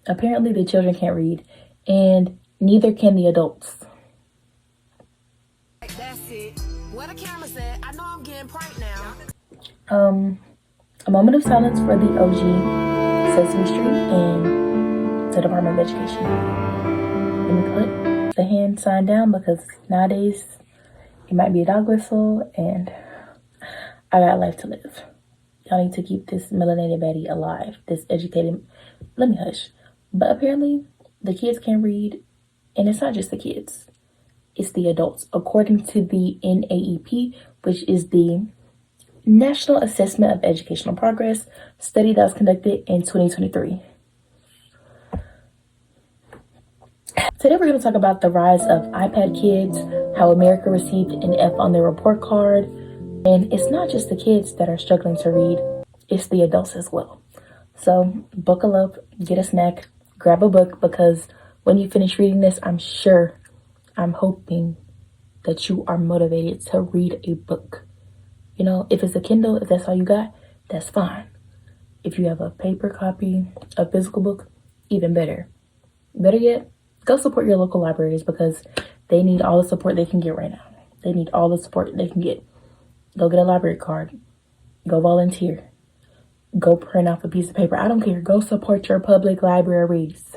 Apparently the children can't read, and neither can the adults. That's it. Where the camera's at? I know I'm getting pranked now. A moment of silence for the OG, Sesame Street, and the Department of Education. Let me put the hand sign down because nowadays it might be a dog whistle and I got life to live. Y'all need to keep this melanated baddie alive, this educated, let me hush. But apparently the kids can't read, and it's not just the kids, it's the adults. According to the NAEP, which is the National Assessment of Educational Progress study that was conducted in 2023. Today we're going to talk about the rise of iPad kids, how America received an F on their report card, and it's not just the kids that are struggling to read, it's the adults as well. So buckle up, get a snack, grab a book, because when you finish reading this, I'm hoping that you are motivated to read a book. You know, if it's a Kindle, if that's all you got, that's fine. If you have a paper copy, a physical book, even better. Better yet, go support your local libraries because they need all the support they can get right now. They need all the support they can get. Go get a library card. Go volunteer. Go print off a piece of paper. I don't care. Go support your public libraries.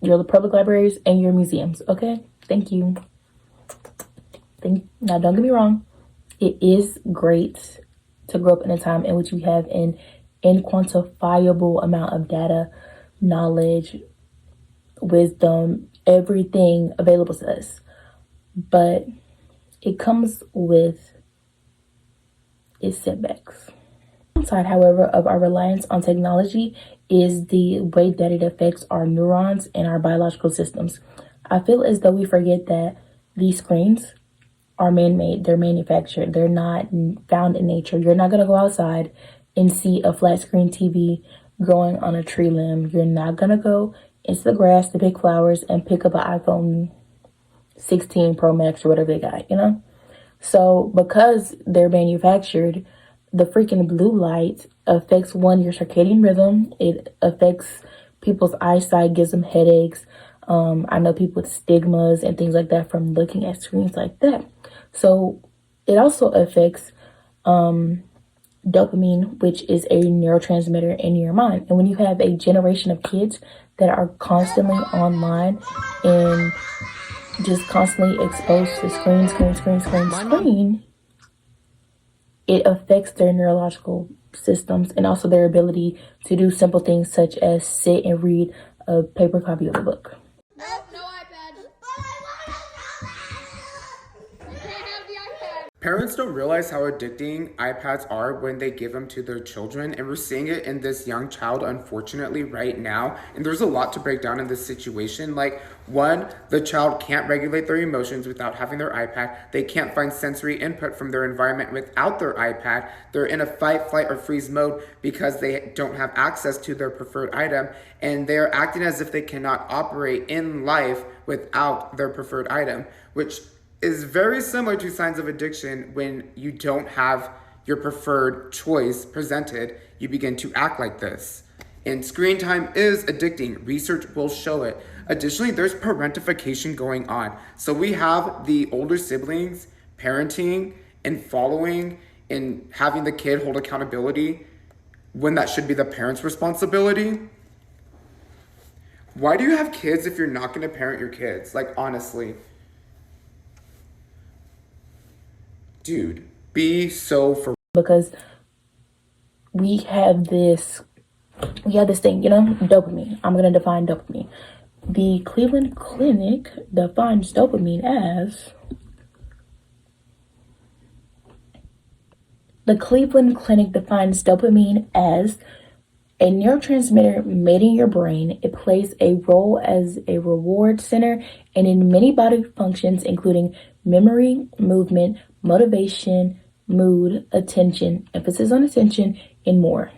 Your public libraries and your museums, okay? Thank you. Now, don't get me wrong. It is great to grow up in a time in which we have an inquantifiable amount of data, knowledge, wisdom, everything available to us. But it comes with its setbacks. The downside, however, of our reliance on technology is the way that it affects our neurons and our biological systems. I feel as though we forget that these screens are man-made, they're manufactured, they're not found in nature. You're not gonna go outside and see a flat screen TV growing on a tree limb. You're not gonna go into the grass to pick flowers and pick up an iPhone 16 Pro Max or whatever they got, you know? So because they're manufactured, the freaking blue light affects your circadian rhythm. It affects people's eyesight, gives them headaches. I know people with stigmas and things like that from looking at screens like that. So it also affects dopamine, which is a neurotransmitter in your mind. And when you have a generation of kids that are constantly online and just constantly exposed to screen, it affects their neurological systems and also their ability to do simple things such as sit and read a paper copy of a book. No iPad. You can't have the iPad. Parents don't realize how addicting iPads are when they give them to their children, and we're seeing it in this young child, unfortunately, right now. And there's a lot to break down in this situation. Like, one, the child can't regulate their emotions without having their iPad. They can't find sensory input from their environment without their iPad. They're in a fight, flight, or freeze mode because they don't have access to their preferred item, and they're acting as if they cannot operate in life without their preferred item, which is very similar to signs of addiction. When you don't have your preferred choice presented, you begin to act like this. And screen time is addicting. Research will show it. Additionally, there's parentification going on. So we have the older siblings parenting and following and having the kid hold accountability when that should be the parent's responsibility. Why do you have kids if you're not going to parent your kids? Like, honestly. Dude, be so for... Because we have this thing, you know, dopamine. I'm going to define dopamine. The Cleveland Clinic defines dopamine as... The Cleveland Clinic defines dopamine as a neurotransmitter made in your brain. It plays a role as a reward center and in many body functions, including memory, movement, motivation, mood, attention, emphasis on attention, and more.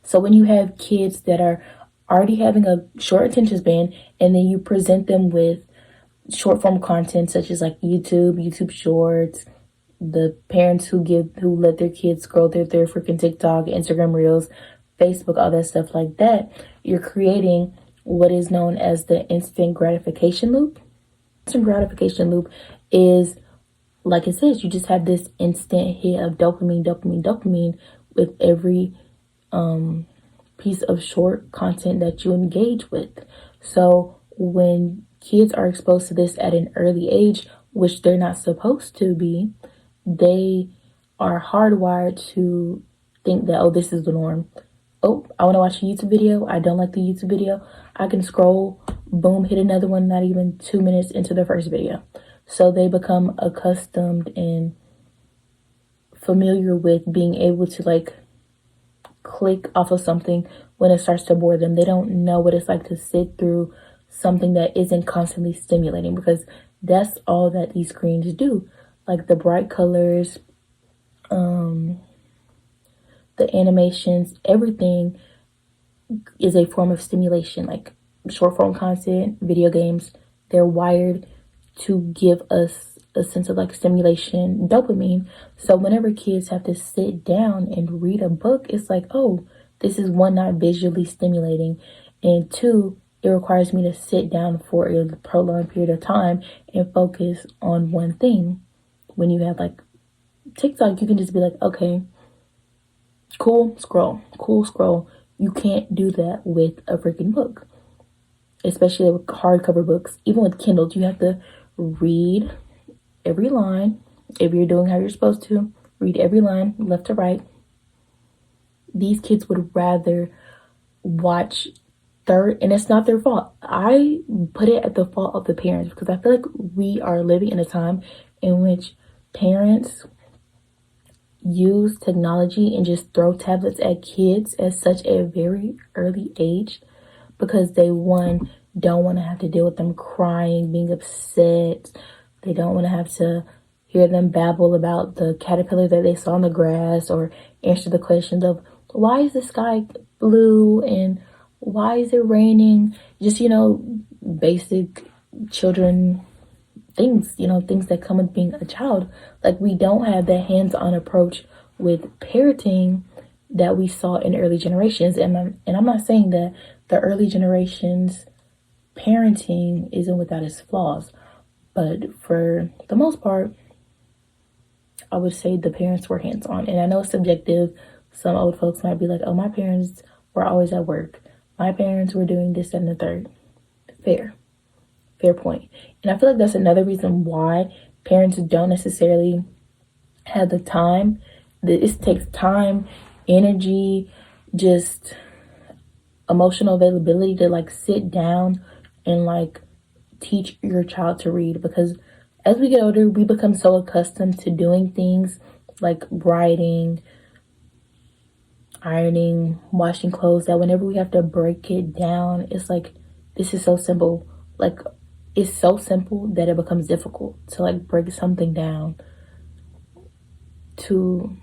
So when you have kids that are already having a short attention span and then you present them with short form content such as like YouTube Shorts, the parents who let their kids scroll their freaking TikTok, Instagram Reels, Facebook, all that stuff like that, you're creating what is known as the instant gratification loop. Instant gratification loop is, like it says, you just have this instant hit of dopamine with every piece of short content that you engage with. So when kids are exposed to this at an early age, which they're not supposed to be, they are hardwired to think that, oh, this is the norm. Oh, I want to watch a YouTube video. I don't like the YouTube video. I can scroll, boom, hit another one, not even 2 minutes into the first video. So they become accustomed and familiar with being able to like click off of something when it starts to bore them. They don't know what it's like to sit through something that isn't constantly stimulating, because that's all that these screens do. Like the bright colors, the animations, everything is a form of stimulation. Like short form content, video games, they're wired to give us a sense of like stimulation, dopamine. So whenever kids have to sit down and read a book, it's like, oh, this is one, not visually stimulating, and two, it requires me to sit down for a prolonged period of time and focus on one thing. When you have like TikTok, you can just be like, okay, cool, scroll. You can't do that with a freaking book, especially with hardcover books. Even with Kindles, you have to read every line. If you're doing how you're supposed to, read every line left to right. These kids would rather watch and it's not their fault. I put it at the fault of the parents, because I feel like we are living in a time in which parents use technology and just throw tablets at kids at such a very early age, because they, one, don't want to have to deal with them crying, being upset. They don't want to have to hear them babble about the caterpillar that they saw in the grass, or answer the questions of why is the sky blue and why is it raining? Just, basic children things, things that come with being a child. Like, we don't have that hands-on approach with parenting that we saw in early generations. And I'm not saying that the early generations parenting isn't without its flaws, but for the most part, I would say the parents were hands-on. And I know it's subjective. Some old folks might be like, oh, my parents were always at work. My parents were doing this and the third. Fair point. And I feel like that's another reason why parents don't necessarily have the time. It takes time, energy, just emotional availability to like sit down and like teach your child to read. Because as we get older, we become so accustomed to doing things like writing, ironing, washing clothes, that whenever we have to break it down, it's like, this is so simple. Like, it's so simple that it becomes difficult to like break something down to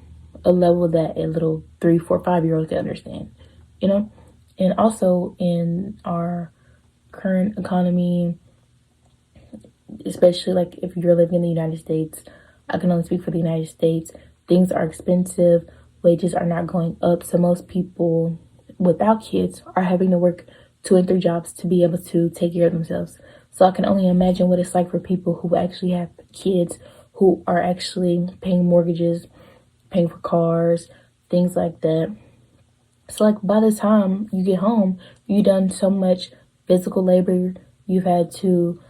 a level that a little 3, 4, 5-year-old can understand, And also in our current economy, especially like if you're living in the United States, I can only speak for the United States, things are expensive, wages are not going up. So most people without kids are having to work 2 and 3 jobs to be able to take care of themselves. So I can only imagine what it's like for people who actually have kids, who are actually paying mortgages, paying for cars, things like that. So like by the time you get home, you've done so much physical labor. You've had to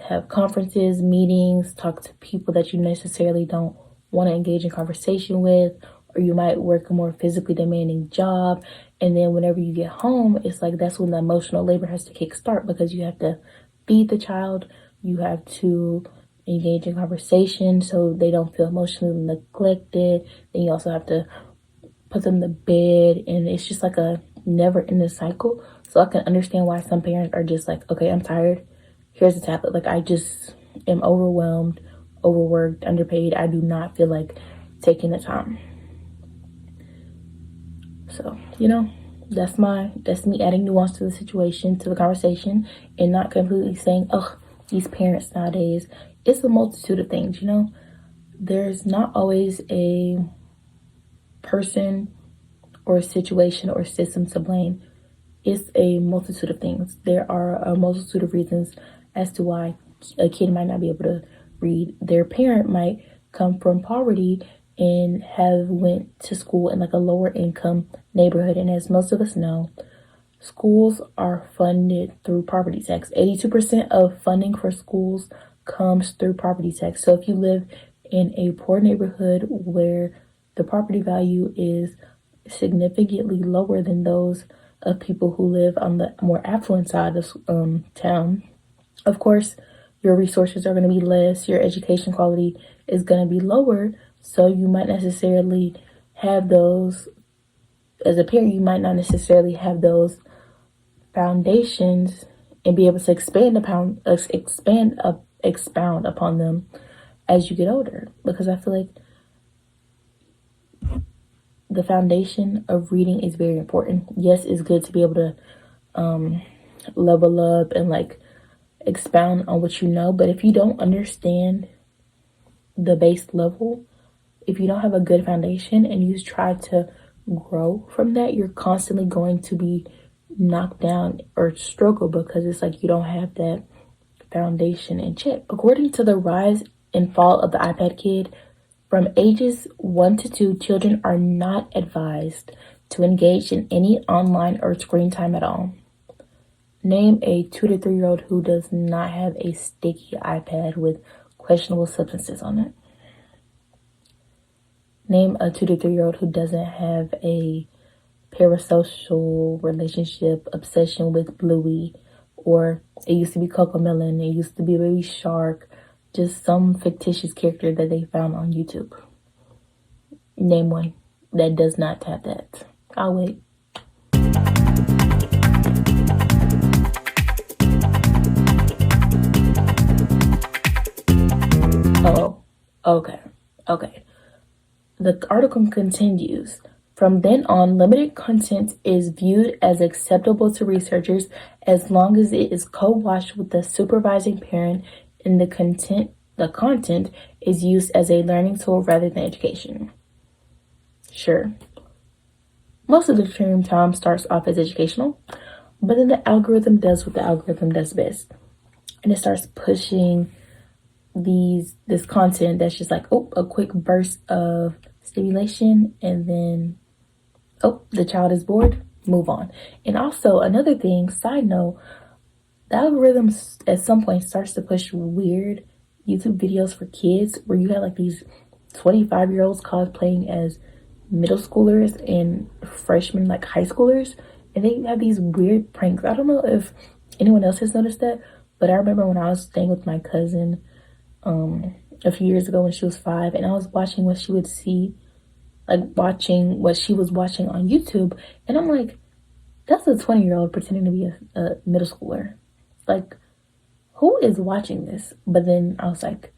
have conferences, meetings, talk to people that you necessarily don't want to engage in conversation with, or you might work a more physically demanding job. And then whenever you get home, it's like that's when the emotional labor has to kickstart, because you have to feed the child, you have to engage in conversation so they don't feel emotionally neglected. Then you also have to put them to bed, and it's just like a never-ending cycle. So I can understand why some parents are just like, okay, I'm tired, here's a tablet. Like, I just am overwhelmed, overworked, underpaid. I do not feel like taking the time. So, that's me adding nuance to the situation, to the conversation, and not completely saying, oh, these parents nowadays. It's a multitude of things, There's not always a person or situation or system to blame. It's a multitude of things. There are a multitude of reasons as to why a kid might not be able to read. Their parent might come from poverty and have went to school in like a lower income neighborhood. And as most of us know, schools are funded through property tax. 82% of funding for schools comes through property tax. So if you live in a poor neighborhood where the property value is significantly lower than those of people who live on the more affluent side of town, of course, your resources are going to be less, your education quality is going to be lower, so you might necessarily have those, as a parent, you might not necessarily have those foundations and be able to expound upon them as you get older. Because I feel like the foundation of reading is very important. Yes, it's good to be able to level up and like expound on what you know, but if you don't understand the base level, if you don't have a good foundation and you try to grow from that, you're constantly going to be knocked down or struggle because it's like you don't have that foundation in check. According to the rise and fall of the iPad kid, from ages 1 to 2, children are not advised to engage in any online or screen time at all. Name a 2 to 3-year-old who does not have a sticky iPad with questionable substances on it. Name a 2 to 3-year-old who doesn't have a parasocial relationship obsession with Bluey, or it used to be Cocomelon, it used to be Baby Shark, just some fictitious character that they found on YouTube. Name one that does not have that. I'll wait. Oh, okay. The article continues. From then on, limited content is viewed as acceptable to researchers as long as it is co-watched with the supervising parent and the content is used as a learning tool rather than education. Sure. Most of the stream time starts off as educational, but then the algorithm does what the algorithm does best. And it starts pushing this content that's just like, a quick burst of stimulation, and then the child is bored, move on. And also another thing, side note, the algorithm at some point starts to push weird YouTube videos for kids where you have like these 25-year-olds cosplaying as middle schoolers and freshmen, like high schoolers, and they have these weird pranks. I don't know if anyone else has noticed that, but I remember when I was staying with my cousin a few years ago when she was 5, and I was watching what she would see, like watching what she was watching on YouTube, and I'm like, that's a 20-year-old pretending to be a middle schooler. Like, who is watching this? But then I was like,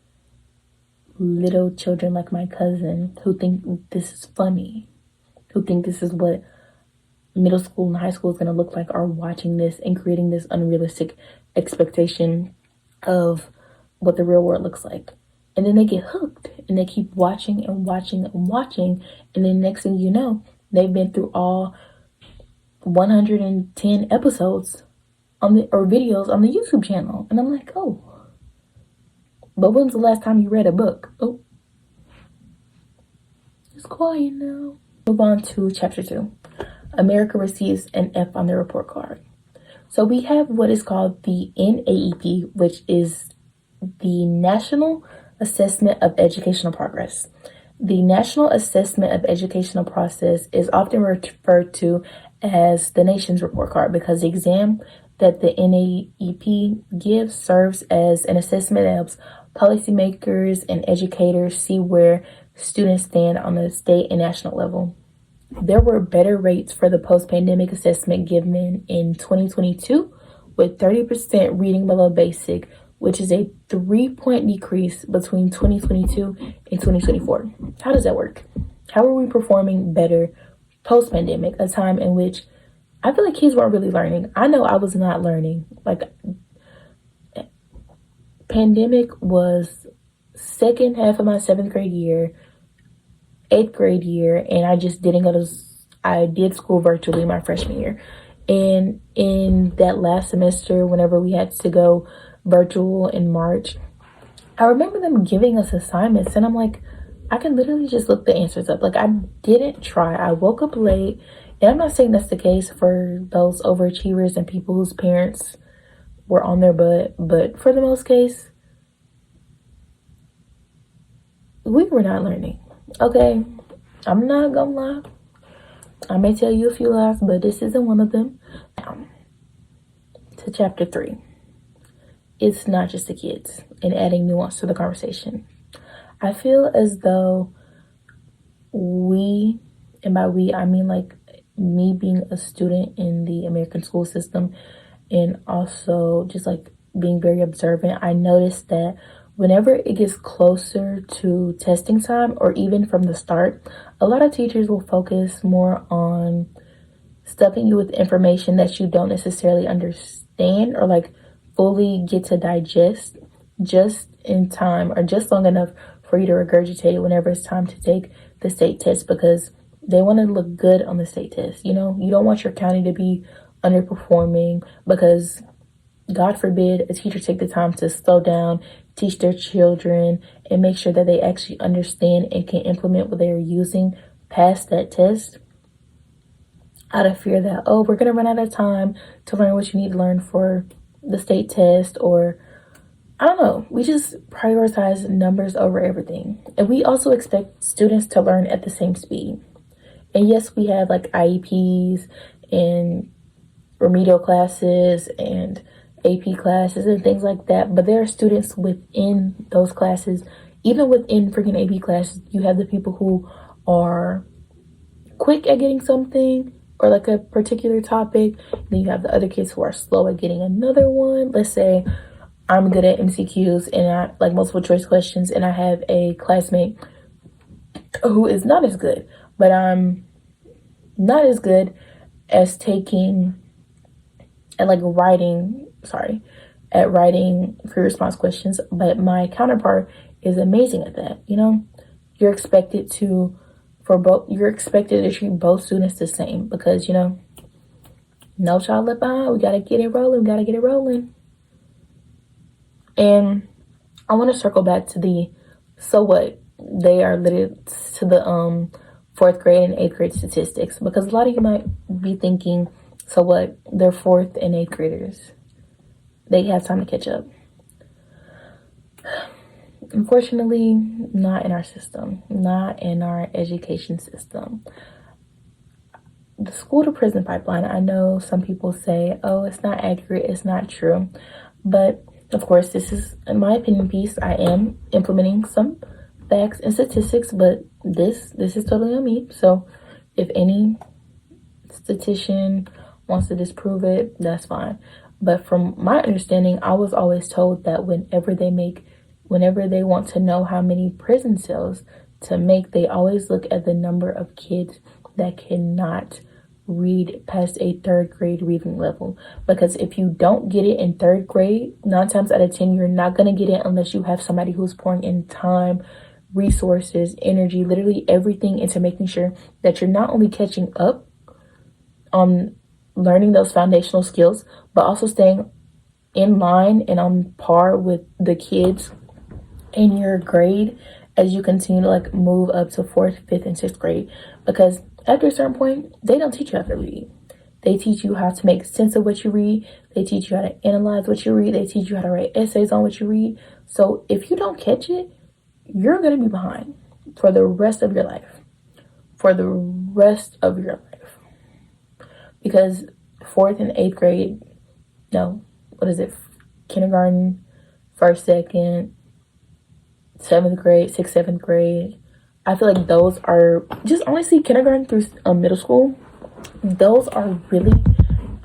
little children like my cousin who think this is funny, who think this is what middle school and high school is going to look like, are watching this and creating this unrealistic expectation of what the real world looks like. And then they get hooked and they keep watching and watching and watching. And then next thing you know, they've been through all 110 episodes or videos on the YouTube channel. And I'm like, oh, but when's the last time you read a book? Oh, it's quiet now. Move on to chapter 2. America receives an F on their report card. So we have what is called the NAEP, which is the National Assessment of Educational Progress. The National Assessment of Educational Process is often referred to as the nation's report card because the exam that the NAEP gives serves as an assessment that helps policymakers and educators see where students stand on the state and national level. There were better rates for the post-pandemic assessment given in 2022, with 30% reading below basic, which is a 3-point decrease between 2022 and 2024. How does that work? How are we performing better post-pandemic, a time in which I feel like kids weren't really learning? I know I was not learning. Like, pandemic was second half of my 7th grade year, 8th grade year, and I just didn't go to I did school virtually my freshman year. And in that last semester, whenever we had to go virtual in March, I remember them giving us assignments, and I'm like, I can literally just look the answers up. Like, I didn't try. I woke up late, and I'm not saying that's the case for those overachievers and people whose parents were on their butt, but for the most case, we were not learning. Okay, I'm not gonna lie. I may tell you a few lies, but this isn't one of them. Now, to chapter 3. It's not just the kids and adding nuance to the conversation. I feel as though we, and by we, I mean like me being a student in the American school system and also just like being very observant, I noticed that whenever it gets closer to testing time or even from the start, a lot of teachers will focus more on stuffing you with information that you don't necessarily understand or like fully get to digest just in time or just long enough for you to regurgitate it whenever it's time to take the state test, because they want to look good on the state test. You know, you don't want your county to be underperforming because God forbid a teacher take the time to slow down, teach their children, and make sure that they actually understand and can implement what they are using past that test, out of fear that, oh, we're going to run out of time to learn what you need to learn for the state test, or I don't know. We just prioritize numbers over everything. And we also expect students to learn at the same speed. And yes, we have like IEPs and remedial classes and AP classes and things like that. But there are students within those classes, even within freaking AP classes, you have the people who are quick at getting something or like a particular topic. Then you have the other kids who are slow at getting another one. Let's say I'm good at MCQs and I like multiple choice questions, and I have a classmate who is not as good, but I'm not as good as taking at like writing, at writing free response questions, but my counterpart is amazing at that. You know, you're expected to treat both students the same because, you know, no child left behind. We gotta get it rolling. And I want to circle back to the so what they are literate to the fourth grade and eighth grade statistics, because a lot of you might be thinking, so what, they're fourth and eighth graders, they have time to catch up. Unfortunately, not in our system, not in our education system. The school to prison pipeline, I know some people say, oh, it's not accurate, it's not true. But of course, this is, in my opinion, piece. I am implementing some facts and statistics, but this is totally on me. So if any statistician wants to disprove it, that's fine. But from my understanding, I was always told that whenever they want to know how many prison cells to make, they always look at the number of kids that cannot read past a third grade reading level. Because if you don't get it in third grade, 9 times out of 10, you're not going to get it unless you have somebody who's pouring in time, resources, energy, literally everything into making sure that you're not only catching up on learning those foundational skills, but also staying in line and on par with the kids in your grade as you continue to like move up to 4th, 5th, and 6th grade. Because after a certain point, they don't teach you how to read. They teach you how to make sense of what you read. They teach you how to analyze what you read. They teach you how to write essays on what you read. So if you don't catch it, you're going to be behind for the rest of your life. Because 4th and 8th grade, kindergarten, 1st, 2nd, 7th grade, 6th, 7th grade. I feel like those are just honestly kindergarten through middle school. Those are really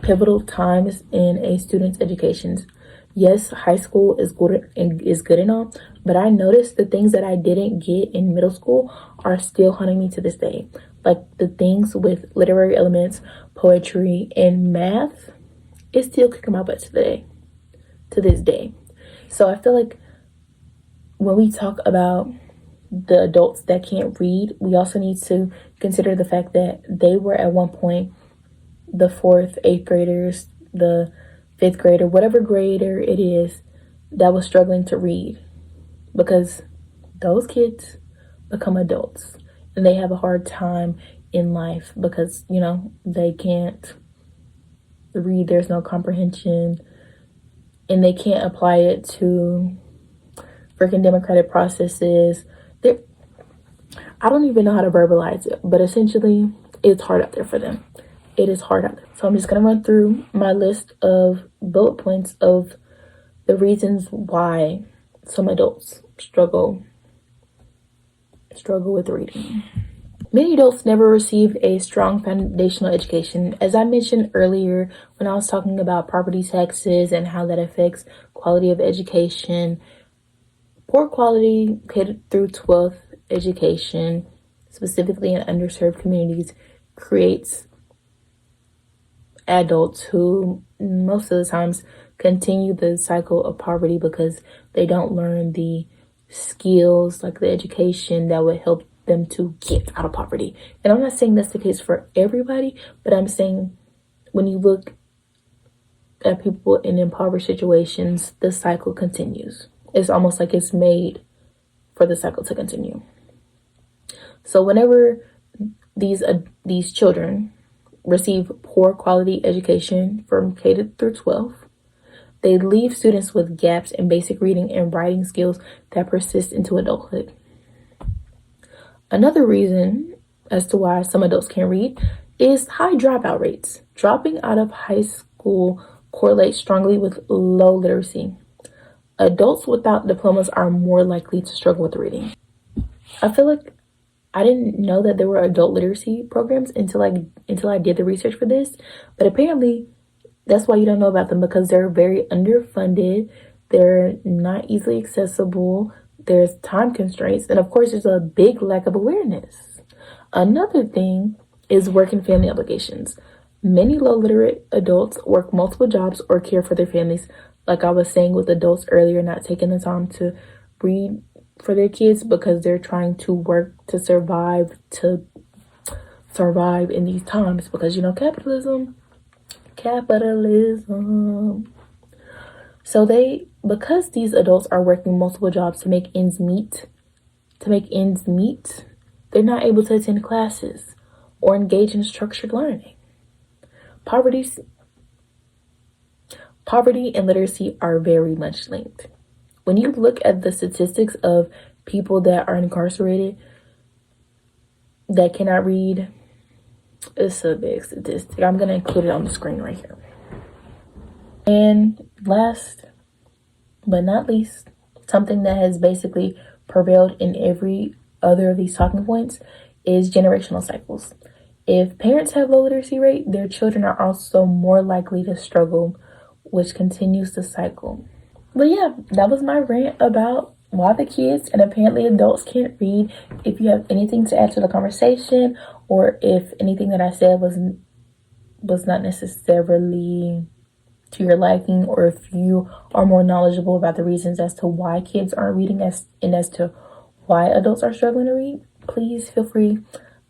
pivotal times in a student's education. Yes, high school is good and all, but I noticed the things that I didn't get in middle school are still haunting me to this day. Like the things with literary elements, poetry, and math, it's still kicking my butt to this day. So I feel like when we talk about the adults that can't read, we also need to consider the fact that they were at one point the 4th, 8th graders, the 5th grader, whatever grader it is that was struggling to read, because those kids become adults and they have a hard time in life because, you know, they can't read, there's no comprehension, and they can't apply it to freaking democratic processes. I don't even know how to verbalize it, but essentially it's hard out there for them. It is hard out there. So I'm just going to run through my list of bullet points of the reasons why some adults struggle with reading. Many adults never received a strong foundational education. As I mentioned earlier when I was talking about property taxes and how that affects quality of education, poor quality K through 12th education, specifically in underserved communities, creates adults who most of the times continue the cycle of poverty because they don't learn the skills, like the education that would help them to get out of poverty. And I'm not saying that's the case for everybody, but I'm saying when you look at people in impoverished situations, the cycle continues. It's almost like it's made for the cycle to continue. So whenever these children receive poor quality education from K through 12, they leave students with gaps in basic reading and writing skills that persist into adulthood. Another reason as to why some adults can't read is high dropout rates. Dropping out of high school correlates strongly with low literacy. Adults without diplomas are more likely to struggle with reading. I feel like I didn't know that there were adult literacy programs until I did the research for this, but apparently that's why you don't know about them, because they're very underfunded, they're not easily accessible, there's time constraints, and of course there's a big lack of awareness. Another thing is work and family obligations. Many low literate adults work multiple jobs or care for their families, like I was saying with adults earlier, not taking the time to read for their kids because they're trying to work to survive in these times, because, you know, capitalism. So because these adults are working multiple jobs to make ends meet, they're not able to attend classes or engage in structured learning. Poverty and literacy are very much linked. When you look at the statistics of people that are incarcerated that cannot read, it's a big statistic. I'm going to include it on the screen right here. And last but not least, something that has basically prevailed in every other of these talking points is generational cycles. If parents have low literacy rate, their children are also more likely to struggle, which continues the cycle. But yeah, that was my rant about why the kids and apparently adults can't read. If you have anything to add to the conversation, or if anything that I said was not necessarily to your liking, or if you are more knowledgeable about the reasons as to why kids aren't reading and as to why adults are struggling to read, please feel free,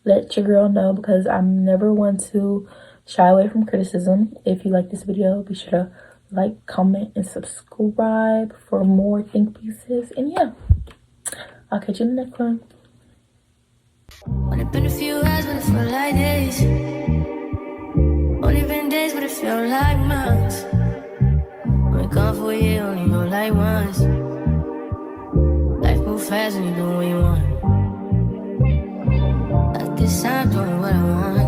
let your girl know, because I'm never one to shy away from criticism. If you like this video, be sure to like, comment, and subscribe for more think pieces. And yeah, I'll catch you in the next one. Only been a few hours, but it felt like days. Only been days, but it felt like months. Been gone for a year, only go like once. Life move fast and you do what you want. At this time, doing what I want.